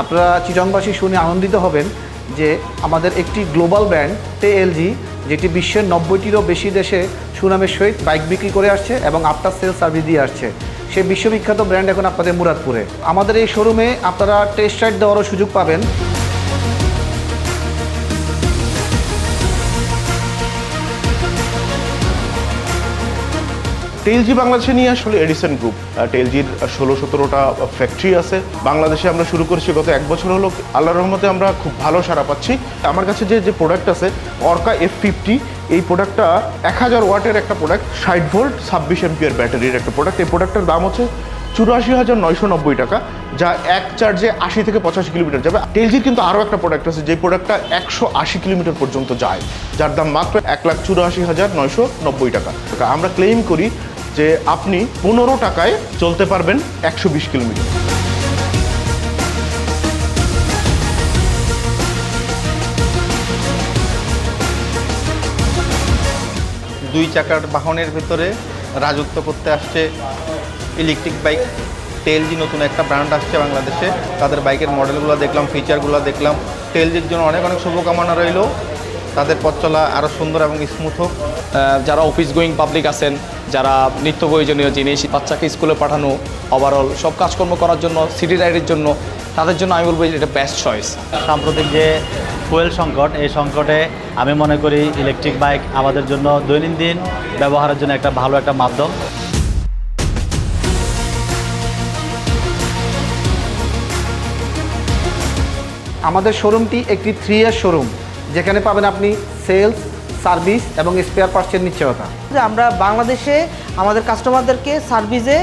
আপনারা চিটংবাসী শুনে আনন্দিত হবেন যে আমাদের একটি গ্লোবাল ব্র্যান্ড টেএলজি, যেটি বিশ্বের 90টিরও বেশি দেশে সুনামের সহিত বাইক বিক্রি করে আসছে এবং আফটার সেল সার্ভিস দিয়ে আসছে, সে বিশ্ববিখ্যাত ব্র্যান্ড এখন আপনাদের মুরাদপুরে। আমাদের এই শোরুমে আপনারা টেস্ট রাইড দেওয়ারও সুযোগ পাবেন। টেএলজি বাংলাদেশে নিয়ে আসলে এডিসন গ্রুপ। টেএলজির 16-17টা ফ্যাক্টরি আছে বাংলাদেশে। আমরা শুরু করেছি গত 1 বছর হলো। আল্লাহর রহমতে আমরা খুব ভালো সাড়া পাচ্ছি। আমার কাছে যে প্রোডাক্ট আছে অর্কা F50, এই প্রোডাক্টটা 1000 ওয়াটের একটা প্রোডাক্ট, 60 ভোল্ট 26 এমপিয়ার ব্যাটারির একটা প্রোডাক্ট। এই প্রোডাক্টের দাম হচ্ছে 84,990 টাকা, যা এক চার্জে 80 থেকে 85 কিলোমিটার যাবে। টেএলজির কিন্তু আরও একটা প্রোডাক্ট আছে, যে প্রোডাক্টটা 180 কিলোমিটার পর্যন্ত যায়, যার দাম মাত্র 1,84,990 টাকা। আমরা ক্লেম করি যে আপনি 15 টাকায় চলতে পারবেন 120 কিলোমিটার। দুই চাকার বাহনের ভিতরে রাজত্ব করতে আসছে ইলেকট্রিক বাইক। টেএলজি নতুন একটা ব্র্যান্ড আসছে বাংলাদেশে। তাদের বাইকের মডেলগুলো দেখলাম, ফিচারগুলো দেখলাম। টেএলজির জন্য অনেক অনেক শুভকামনা রইল, তাদের পথ চলা আরও সুন্দর এবং স্মুথ হোক। যারা অফিস গোয়িং পাবলিক আছেন, যারা নিত্য প্রয়োজনীয় জিনিস, বাচ্চাকে স্কুলে পাঠানো, ওভারঅল সব কাজকর্ম করার জন্য, সিটি রাইডের জন্য, তাদের জন্য আমি বলবো এটা বেস্ট চয়েস। সাম্প্রতিক যে ফুয়েল সংকট, এই সংকটে আমি মনে করি ইলেকট্রিক বাইক আমাদের জন্য দৈনন্দিন ব্যবহারের জন্য একটা ভালো একটা মাধ্যম। আমাদের শোরুমটি একটি 3 ইয়ার শোরুম, যেখানে পাবেন আপনি সেলস, সার্ভিস এবং স্পেয়ার পার্টসের নিশ্চয়তা। আমরা বাংলাদেশে আমাদের কাস্টমারদেরকে সার্ভিসে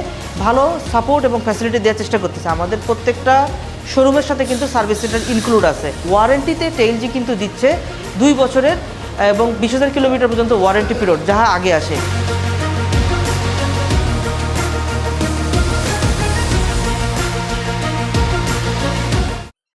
ভালো সাপোর্ট এবং ফ্যাসিলিটি দেওয়ার চেষ্টা করতেছি। আমাদের প্রত্যেকটা শোরুমের সাথে কিন্তু সার্ভিস সেন্টার ইনক্লুড আছে। ওয়ারেন্টিতে টেএলজি কিন্তু দিচ্ছে 2 বছরের এবং 20,000 কিলোমিটার পর্যন্ত ওয়ারেন্টি পিরিয়ড, যাহা আগে আসে।